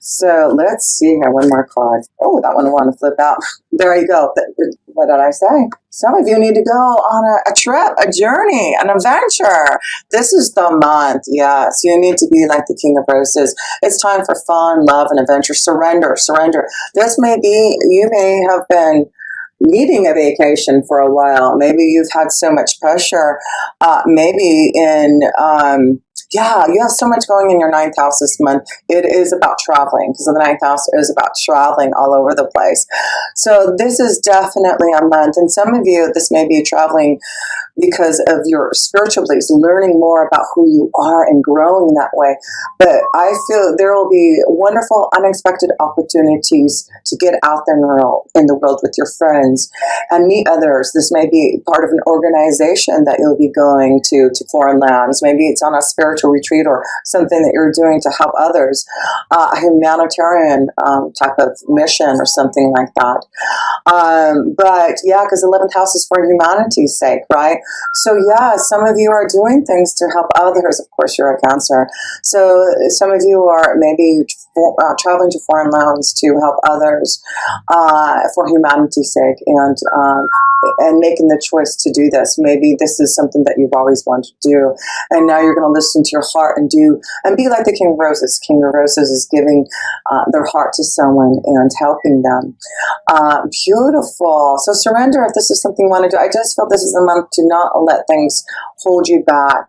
So let's see here. One more card. Oh, that one I want to flip out. There you go. What did I say? Some of you need to go on a trip, a journey, an adventure. This is the month. Yes, you need to be like the King of Roses. It's time for fun, love, and adventure. Surrender, surrender. This may be, you may have been needing a vacation for a while. Maybe you've had so much pressure. Maybe in, yeah, you have so much going in your ninth house this month. It is about traveling because the ninth house is about traveling all over the place. So this is definitely a month. And some of you, this may be traveling because of your spiritual beliefs, learning more about who you are and growing that way. But I feel there will be wonderful, unexpected opportunities to get out there in the world with your friends and meet others. This may be part of an organization that you'll be going to foreign lands. Maybe it's on a spiritual retreat or something that you're doing to help others, a humanitarian type of mission or something like that. But yeah, because the 11th house is for humanity's sake, right? So yeah, some of you are doing things to help others. Of course, you're a Cancer. So some of you are maybe traveling to foreign lands to help others for humanity's sake, and making the choice to do this. Maybe this is something that you've always wanted to do, and now you're going to listen to your heart and be like the King of Roses. King of Roses is giving their heart to someone and helping them. Beautiful. So surrender if this is something you want to do. I just feel this is a month to not let things hold you back.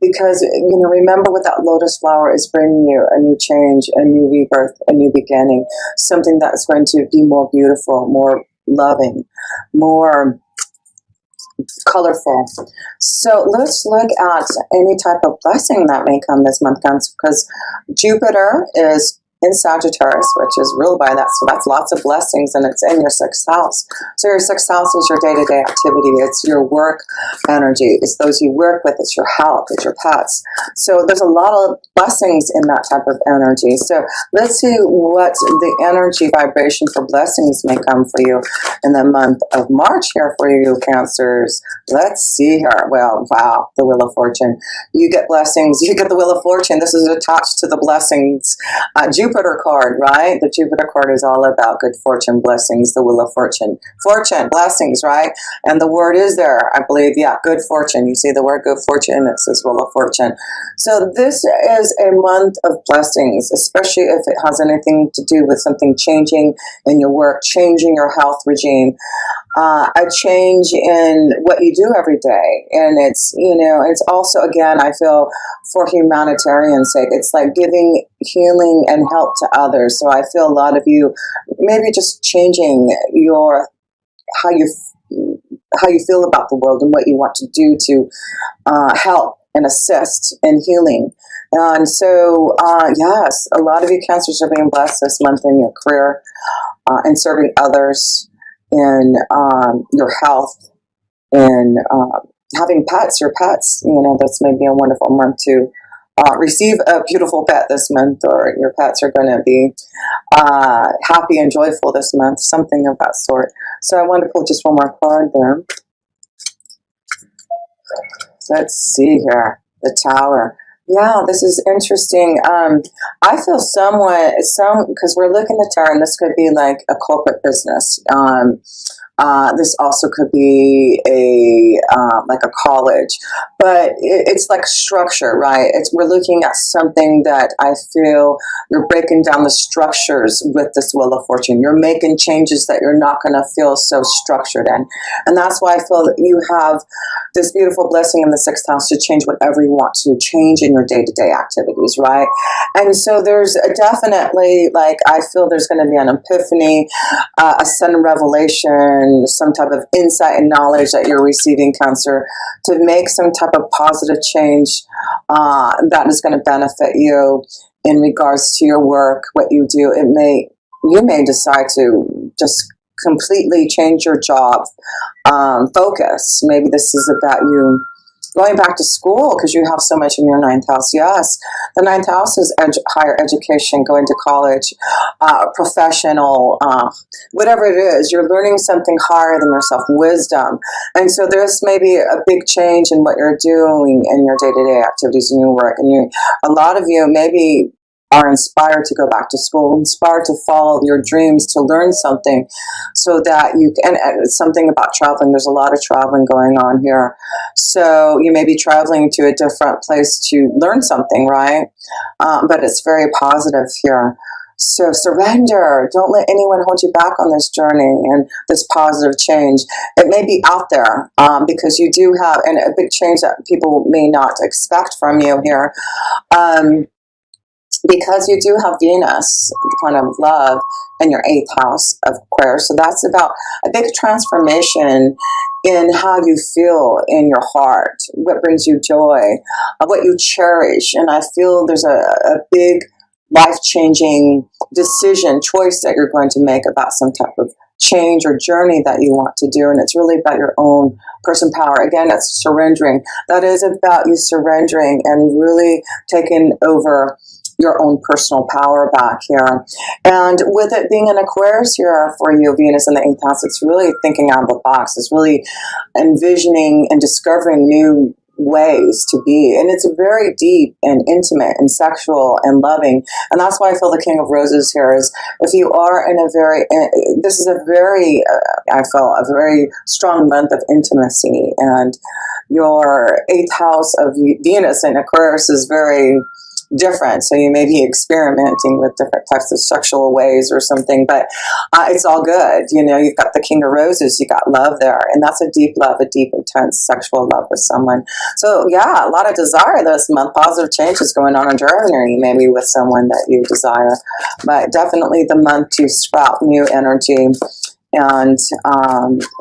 Because, remember what that lotus flower is bringing you: a new change, a new rebirth, a new beginning, something that's going to be more beautiful, more loving, more colorful. So let's look at any type of blessing that may come this month, because Jupiter is in Sagittarius, which is ruled by that. So that's lots of blessings, and it's in your 6th house. So your 6th house is your day-to-day activity. It's your work energy. It's those you work with. It's your health. It's your pets. So there's a lot of blessings in that type of energy. So let's see what the energy vibration for blessings may come for you in the month of March here for you, Cancers. Let's see here. Well, wow, the Wheel of Fortune. You get blessings. You get the Wheel of Fortune. This is attached to the blessings. Jupiter card, right? The Jupiter card is all about good fortune, blessings, the Wheel of Fortune. Fortune, blessings, right? And the word is there, I believe, yeah, good fortune. You see the word good fortune, it says Wheel of Fortune. So this is a month of blessings, especially if it has anything to do with something changing in your work, changing your health regime, a change in what you do every day. And it's, it's also, again, I feel for humanitarian sake, it's like giving healing and help to others. So I feel a lot of you maybe just changing how you feel about the world and what you want to do to help and assist in healing. And so, yes, a lot of you Cancers are being blessed this month in your career and serving others, in your health, in having pets, your pets. That's maybe a wonderful month to receive a beautiful pet this month, or your pets are going to be happy and joyful this month, something of that sort. So I want to pull just one more card there. Let's see here. The Tower. Yeah, this is interesting. I feel because we're looking at the Tower, and this could be like a corporate business. This also could be like a college, but it's like structure, right? We're looking at something that I feel you're breaking down the structures with this Wheel of Fortune. You're making changes that you're not going to feel so structured in. And that's why I feel that you have this beautiful blessing in the 6th house to change whatever you want to change in your day-to-day activities, right? And so there's definitely, like, I feel there's going to be an epiphany, a sudden revelation, some type of insight and knowledge that you're receiving, Cancer, to make some type of positive change that is going to benefit you in regards to your work, what you do. You may decide to just completely change your job focus. Maybe this is about you going back to school because you have so much in your 9th house. Yes, the 9th house is higher education, going to college, professional, whatever it is. You're learning something higher than yourself, wisdom. And so there's maybe a big change in what you're doing in your day-to-day activities and your work. And a lot of you maybe are inspired to go back to school, inspired to follow your dreams, to learn something so that you can, and something about traveling. There's a lot of traveling going on here. So you may be traveling to a different place to learn something, right? But it's very positive here. So surrender. Don't let anyone hold you back on this journey and this positive change. It may be out there because you do have and a big change that people may not expect from you here. Because you do have Venus, the planet of love, in your 8th house of Aquarius. So that's about a big transformation in how you feel in your heart, what brings you joy, what you cherish. And I feel there's a big life-changing decision, choice that you're going to make about some type of change or journey that you want to do. And it's really about your own person power. Again, it's surrendering. That is about you surrendering and really taking over your own personal power back here. And with it being an Aquarius here for you, Venus in the 8th house, it's really thinking out of the box. It's really envisioning and discovering new ways to be. And it's very deep and intimate and sexual and loving. And that's why I feel the King of Roses here is if you are in a very, this is a very, I feel a very strong month of intimacy. And your 8th house of Venus in Aquarius is very different, so you may be experimenting with different types of sexual ways or something, but it's all good. You know, you've got the King of Roses, you got love there, and that's a deep love, a deep, intense sexual love with someone. So yeah, a lot of desire this month. Positive changes going on in journey, maybe with someone that you desire, but definitely the month to sprout new energy and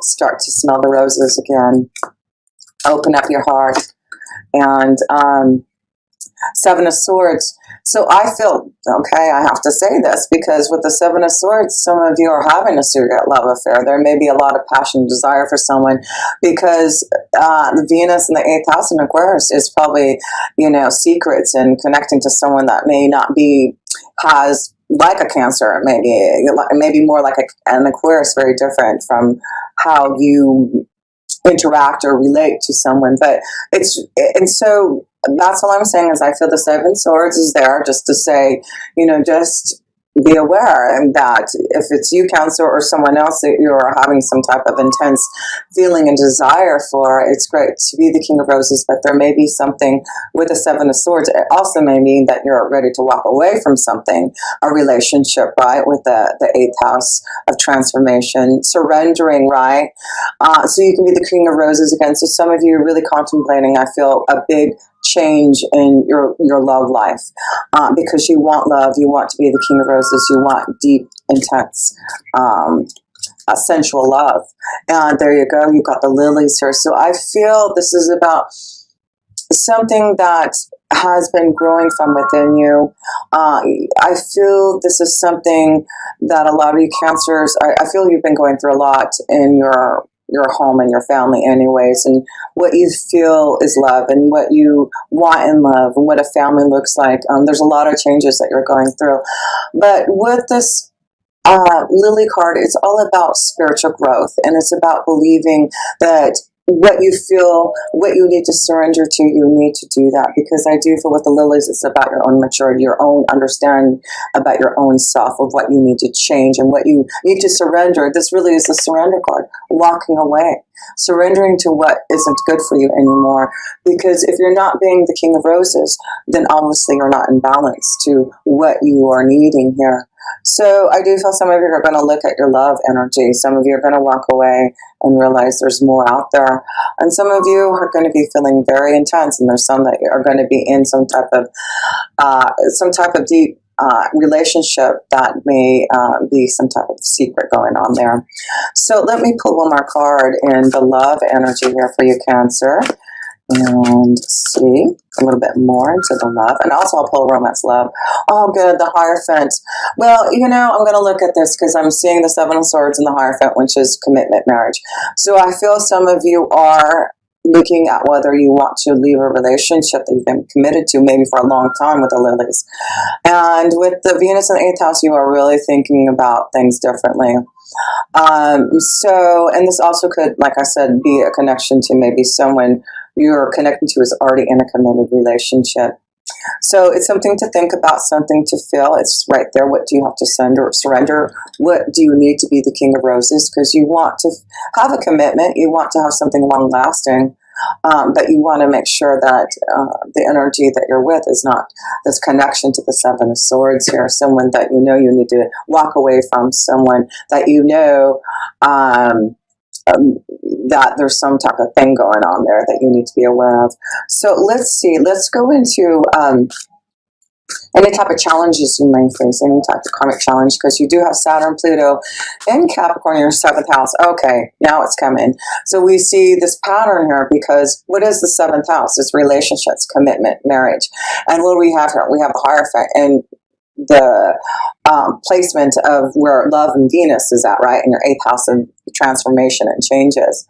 start to smell the roses again. Open up your heart. And 7 of Swords. So I feel, okay, I have to say this because with the 7 of Swords, some of you are having a secret love affair. There may be a lot of passion and desire for someone because the Venus in the 8th house in Aquarius is probably, you know, secrets and connecting to someone that may not be, has like a Cancer, maybe more like an Aquarius, very different from how you interact or relate to someone. But and so that's all I'm saying is I feel the 7 Swords is there just to say, you know, just be aware and that if it's you, Cancer, or someone else that you're having some type of intense feeling and desire for, it's great to be the King of Roses, but there may be something with the 7 of Swords. It also may mean that you're ready to walk away from something, a relationship, right, with the 8th house of transformation, surrendering, right? So you can be the King of Roses again. So some of you are really contemplating, I feel, a big change in your love life because you want love, you want to be the King of Roses, you want deep, intense, sensual love. And there you go, you've got the lilies here. So I feel this is about something that has been growing from within you. I feel this is something that a lot of you Cancers, I feel you've been going through a lot in your home and your family anyways, and what you feel is love and what you want in love and what a family looks like. There's a lot of changes that you're going through. But with this Lily card, it's all about spiritual growth, and it's about believing that what you feel, what you need to surrender to, you need to do that. Because I do feel with the lilies, it's about your own maturity, your own understanding about your own self, of what you need to change and what you need to surrender. This really is the surrender card, walking away, surrendering to what isn't good for you anymore. Because if you're not being the King of Roses, then obviously you're not in balance to what you are needing here. So I do feel some of you are going to look at your love energy. Some of you are going to walk away and realize there's more out there. And some of you are going to be feeling very intense, and there's some that are going to be in some type of deep relationship that may be some type of secret going on there. So let me pull one more card in the love energy here for you, Cancer. And see a little bit more into the love. And also I'll pull romance love. Oh, good, the Hierophant. Well, you know, I'm going to look at this because I'm seeing the 7 of Swords and the Hierophant, which is commitment, marriage. So I feel some of you are looking at whether you want to leave a relationship that you've been committed to maybe for a long time with the lilies. And with the Venus in the 8th house, you are really thinking about things differently. And this also could, like I said, be a connection to maybe someone you're connecting to is already in a committed relationship. So it's something to think about, something to feel. It's right there. What do you have to surrender? What do you need to be the King of Roses? Because you want to have a commitment. You want to have something long lasting. But you want to make sure that the energy that you're with is not this connection to the Seven of Swords here, someone that you know you need to walk away from, someone that you know that there's some type of thing going on there that you need to be aware of. So let's see, let's go into any type of challenges you may face, any type of karmic challenge, because you do have Saturn, Pluto in Capricorn, your 7th house. Okay, now it's coming. So we see this pattern here because what is the 7th house? It's relationships, commitment, marriage. And what do we have here? We have a Hierophant and the placement of where love and Venus is at, right? In your 8th house of transformation and changes.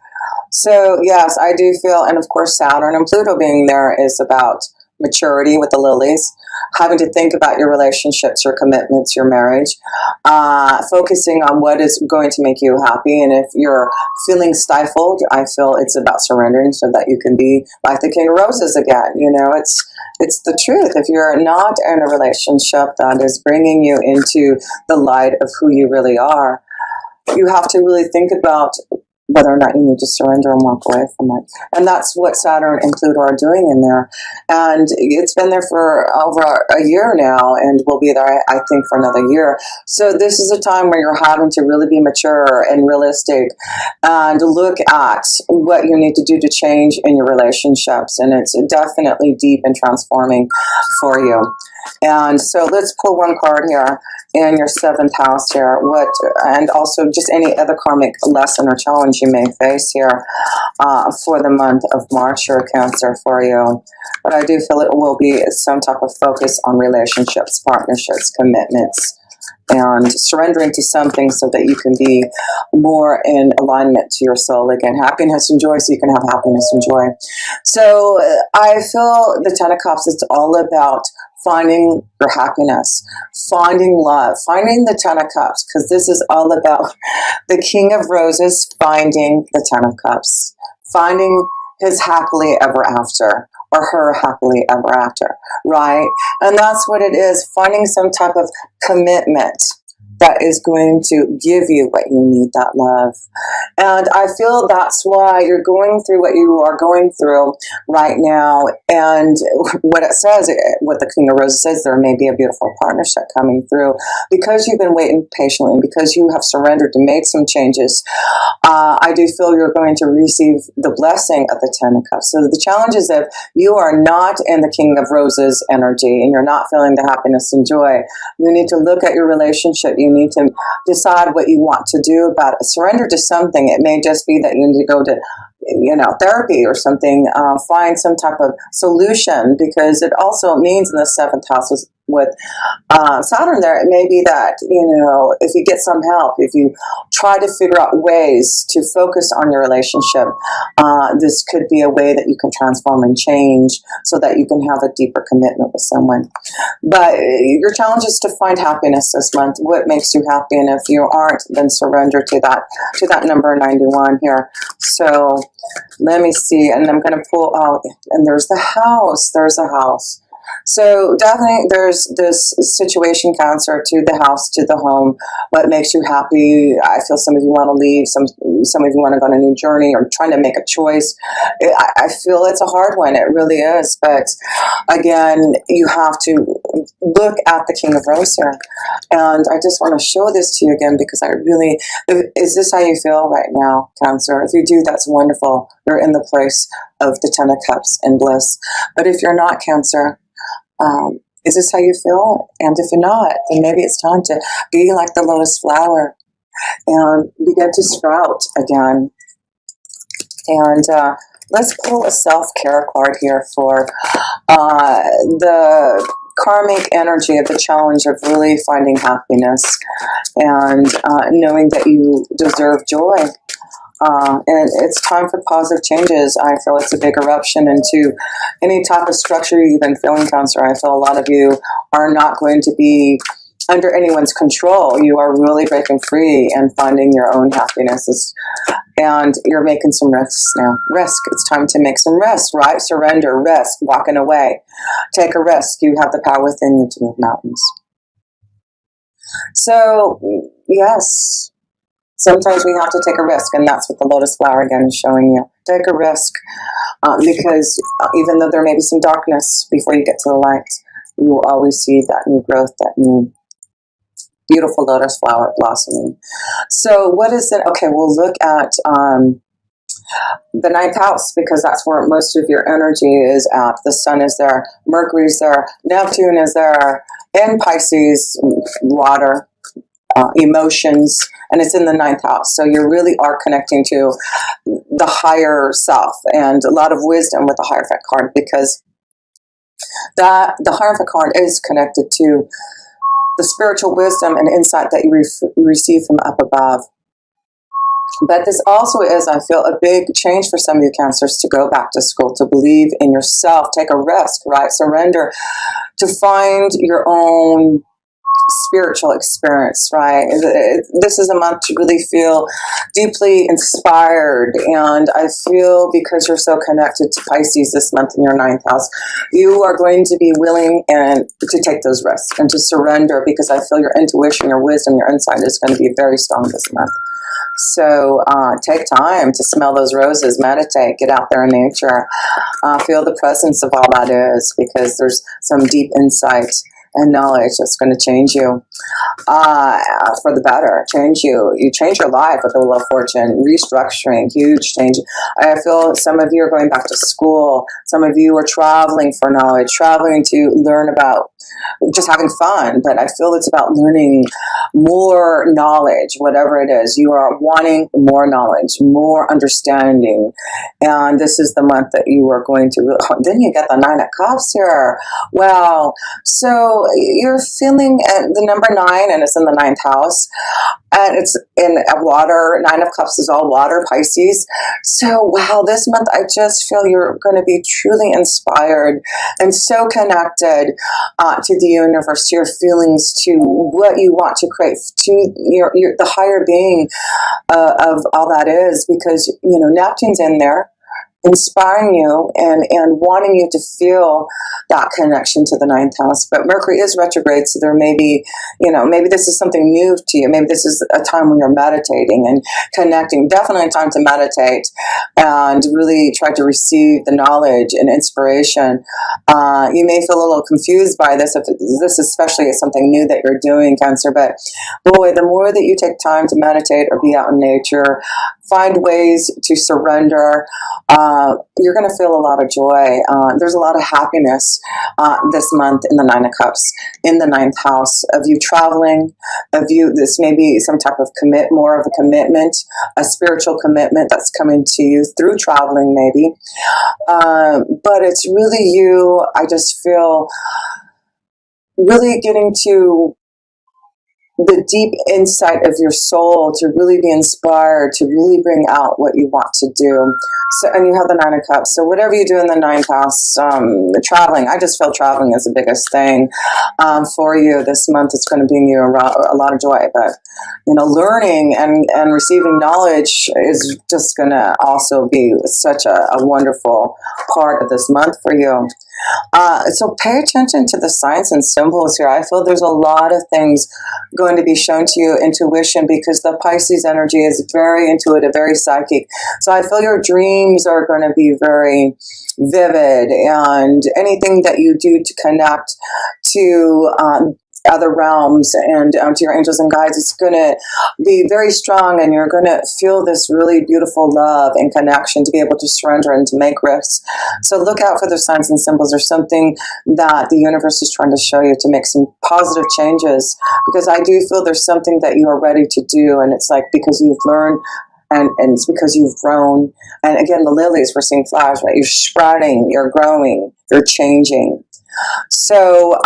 So yes, I do feel, and of course Saturn and Pluto being there is about maturity with the lilies, having to think about your relationships, your commitments, your marriage, focusing on what is going to make you happy. And if you're feeling stifled, I feel it's about surrendering so that you can be like the King of Roses again. You know, it's the truth. If you're not in a relationship that is bringing you into the light of who you really are, you have to really think about whether or not you need to surrender and walk away from it. And that's what Saturn and Pluto are doing in there. And it's been there for over a year now and will be there, I think, for another year. So this is a time where you're having to really be mature and realistic and look at what you need to do to change in your relationships. And it's definitely deep and transforming for you. And so let's pull one card here in your 7th house here. And also just any other karmic lesson or challenge you may face here for the month of March or Cancer for you. But I do feel it will be some type of focus on relationships, partnerships, commitments, and surrendering to something so that you can be more in alignment to your soul again. Happiness and joy, so you can have happiness and joy. So I feel the Ten of Cups, it's all about finding your happiness, finding love, finding the Ten of Cups, because this is all about the King of Roses finding the Ten of Cups, finding his happily ever after, or her happily ever after, right? And that's what it is, finding some type of commitment that is going to give you what you need, that love. And I feel that's why you're going through what you are going through right now. And what it says, what the King of Roses says, there may be a beautiful partnership coming through because you've been waiting patiently, because you have surrendered and made some changes. I do feel you're going to receive the blessing of the Ten of Cups. So the challenge is if you are not in the King of Roses energy and you're not feeling the happiness and joy, you need to look at your relationship. You need to decide what you want to do about it. Surrender to something. It may just be that you need to go to, therapy or something, find some type of solution, because it also means in the 7th house with Saturn there, it may be that, if you get some help, if you try to figure out ways to focus on your relationship, this could be a way that you can transform and change so that you can have a deeper commitment with someone. But your challenge is to find happiness this month. What makes you happy? And if you aren't, then surrender to that number 91 here. So let me see, and I'm going to pull out, and there's the house. There's a house. So definitely there's this situation, Cancer, to the house, to the home. What makes you happy? I feel some of you want to leave, some of you want to go on a new journey or trying to make a choice. I feel it's a hard one. It really is. But again, you have to look at the King of Roses here. And I just want to show this to you again because is this how you feel right now, Cancer? If you do, that's wonderful. You're in the place of the Ten of Cups and bliss. But if you're not, Cancer, is this how you feel? And if you're not, then maybe it's time to be like the lotus flower and begin to sprout again. And let's pull a self-care card here for the karmic energy of the challenge of really finding happiness and knowing that you deserve joy. And it's time for positive changes. I feel it's a big eruption into any type of structure you've been feeling, Cancer. I feel a lot of you are not going to be under anyone's control. You are really breaking free and finding your own happiness. And you're making some risks now. Risk. It's time to make some risk, right? Surrender, risk, walking away. Take a risk. You have the power within you to move mountains. So, yes, sometimes we have to take a risk, and that's what the lotus flower again is showing you. Take a risk, because even though there may be some darkness before you get to the light, you will always see that new growth, that new beautiful lotus flower blossoming. So what is it? Okay, we'll look at the ninth house, because that's where most of your energy is at. The sun is there, Mercury's there, Neptune is there, and Pisces, water, emotions, and it's in the ninth house. So you really are connecting to the higher self, and a lot of wisdom with the Hierophant card, because the Hierophant card is connected to the spiritual wisdom and insight that you receive from up above. But this also is, I feel, a big change for some of you Cancers, to go back to school, to believe in yourself, take a risk, right? Surrender, to find your own spiritual experience, right? This is a month to really feel deeply inspired, and I feel because you're so connected to Pisces this month in your ninth house, you are going to be willing and to take those risks and to surrender, because I feel your intuition, your wisdom, your insight is going to be very strong this month. So take time to smell those roses, meditate, get out there in nature, feel the presence of all that is, because there's some deep insight and knowledge that's going to change you for the better. You change your life with the Wheel of Fortune, restructuring, huge change. I feel some of you are going back to school. Some of you are traveling for knowledge, traveling to learn about just having fun. But I feel it's about learning more knowledge, whatever it is. You are wanting more knowledge, more understanding. And this is the month that you are going to really, then you get the Nine of Cups here. Wow. So you're feeling the number 9, and it's in the ninth house, and it's in water. Nine of Cups is all water, Pisces. So wow, this month I just feel you're going to be truly inspired and so connected to the universe, to your feelings, to what you want to create, to the higher being of all that is, because Neptune's in there, inspiring you and wanting you to feel that connection to the ninth house. But Mercury is retrograde, so there may be, maybe this is something new to you. Maybe this is a time when you're meditating and connecting. Definitely a time to meditate and really try to receive the knowledge and inspiration. You may feel a little confused by this, if this especially is something new that you're doing, Cancer. But boy, the more that you take time to meditate or be out in nature, find ways to surrender, you're going to feel a lot of joy. There's a lot of happiness this month in the Nine of Cups, in the ninth house, of you traveling, this may be some type of more of a commitment, a spiritual commitment that's coming to you through traveling maybe. But it's really you, I just feel, really getting to the deep insight of your soul, to really be inspired, to really bring out what you want to do. So, and you have the Nine of Cups. So whatever you do in the ninth house, the traveling, I just feel traveling is the biggest thing for you this month. It's going to bring you a lot of joy. But learning and receiving knowledge is just going to also be such a wonderful part of this month for you. So pay attention to the signs and symbols here. I feel there's a lot of things going to be shown to you, intuition, because the Pisces energy is very intuitive, very psychic. So I feel your dreams are going to be very vivid, and anything that you do to connect to other realms and to your angels and guides, it's going to be very strong, and you're going to feel this really beautiful love and connection to be able to surrender and to make risks. So look out for the signs and symbols. There's something that the universe is trying to show you to make some positive changes, because I do feel there's something that you are ready to do, and it's like because you've learned and it's because you've grown. And again, the lilies, we're seeing flowers, right? You're sprouting, you're growing, you're changing. So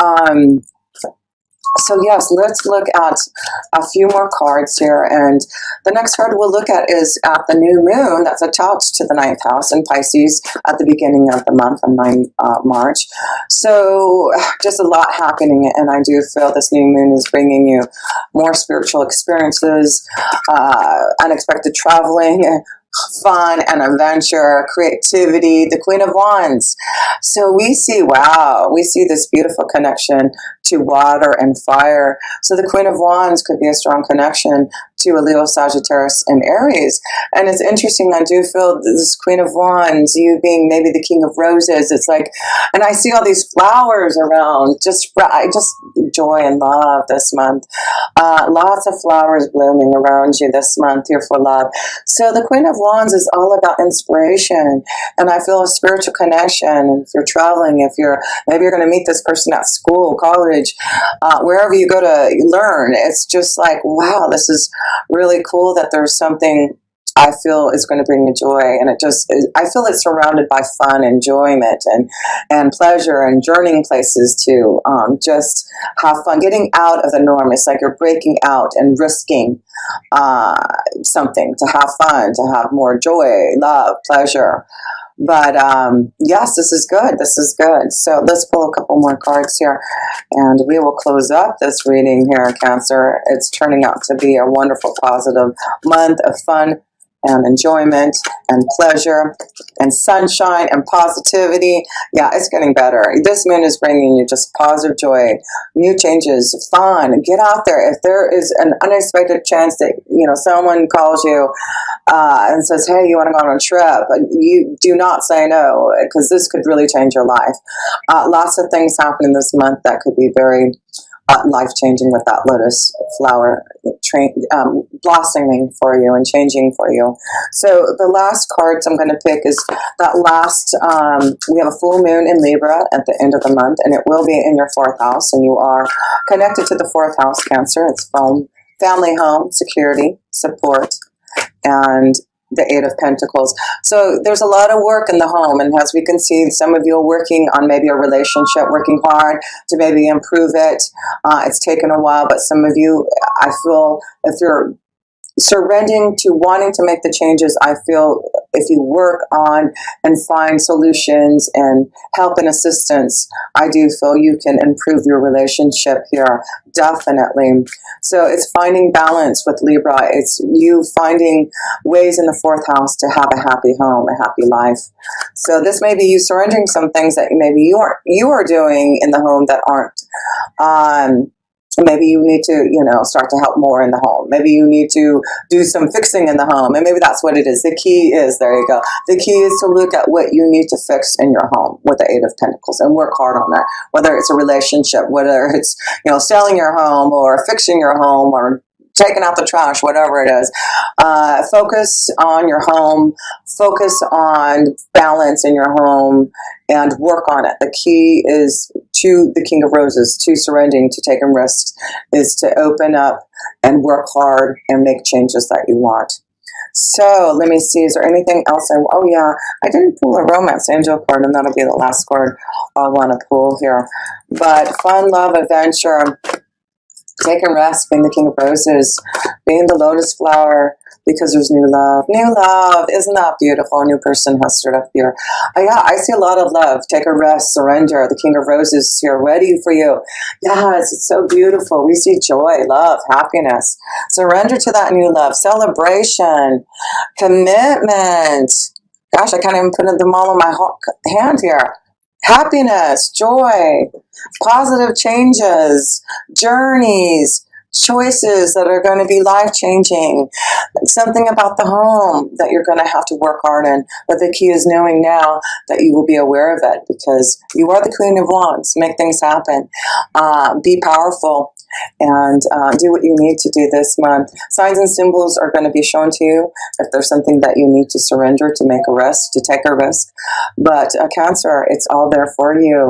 yes, let's look at a few more cards here. And the next card we'll look at is at the new moon that's attached to the ninth house in Pisces at the beginning of the month on March. So just a lot happening, and I do feel this new moon is bringing you more spiritual experiences, unexpected traveling, fun and adventure, creativity, the Queen of Wands. So we see, wow, we see this beautiful connection to water and fire. So the Queen of Wands could be a strong connection to a Leo, Sagittarius, and Aries. And it's interesting, I do feel this Queen of Wands, you being maybe the King of Roses, it's like, and I see all these flowers around, I just joy and love this month. Lots of flowers blooming around you this month here for love. So the Queen of Wands is all about inspiration, and I feel a spiritual connection. And if you're traveling, maybe you're going to meet this person at school, college, wherever you go to learn, it's just like, wow, this is really cool that there's something I feel is going to bring me joy. And I feel it's surrounded by fun, enjoyment, and pleasure, and journeying places to just have fun, getting out of the norm. It's like you're breaking out and risking something to have fun, to have more joy, love, pleasure. But yes, this is good. This is good. So let's pull a couple more cards here, and we will close up this reading here, Cancer. It's turning out to be a wonderful, positive month of fun and enjoyment and pleasure and sunshine and positivity. Yeah, it's getting better. This moon is bringing you just positive joy, new changes, fun. Get out there. If there is an unexpected chance that, someone calls you and says, hey, you want to go on a trip, you do not say no, because this could really change your life. Lots of things happening this month that could be very life-changing, with that lotus flower blossoming for you and changing for you. So the last cards I'm going to pick is that last, we have a full moon in Libra at the end of the month, and it will be in your 4th house, and you are connected to the 4th house, Cancer. It's family, home, security, support, and the 8 of Pentacles. So there's a lot of work in the home, and as we can see, some of you are working on maybe a relationship, working hard to maybe improve it. It's taken a while, but some of you, I feel, if you're surrendering to wanting to make the changes, I feel if you work on and find solutions and help and assistance, I do feel you can improve your relationship here, definitely. So it's finding balance with Libra. It's you finding ways in the 4th house to have a happy home, a happy life. So this may be you surrendering some things that maybe you are doing in the home that aren't. Maybe you need to, start to help more in the home. Maybe you need to do some fixing in the home. And maybe that's what it is. The key is, there you go. The key is to look at what you need to fix in your home with the 8 of Pentacles and work hard on that. Whether it's a relationship, whether it's, selling your home or fixing your home or taking out the trash, whatever it is. Focus on your home, focus on balance in your home, and work on it. The key is to the King of Roses, to surrendering, to taking risks, is to open up and work hard and make changes that you want. So let me see, is there anything else? Oh yeah, I didn't pull a romance angel card, and that'll be the last card I'll want to pull here. But fun, love, adventure, taking rest, being the King of Roses, being the lotus flower, because there's new love. New love. Isn't that beautiful? A new person has stood up here. Yeah, I see a lot of love. Take a rest, surrender. The King of Roses is here, ready for you. Yes, it's so beautiful. We see joy, love, happiness. Surrender to that new love. Celebration, commitment. Gosh, I can't even put them all on my hand here. Happiness, joy, positive changes, journeys, choices that are going to be life-changing, something about the home that you're going to have to work hard in. But the key is knowing now that you will be aware of it, because you are the Queen of Wands. Make things happen. Be powerful. And do what you need to do this month. Signs and symbols are going to be shown to you if there's something that you need to surrender, to make a risk, to take a risk. But Cancer, it's all there for you.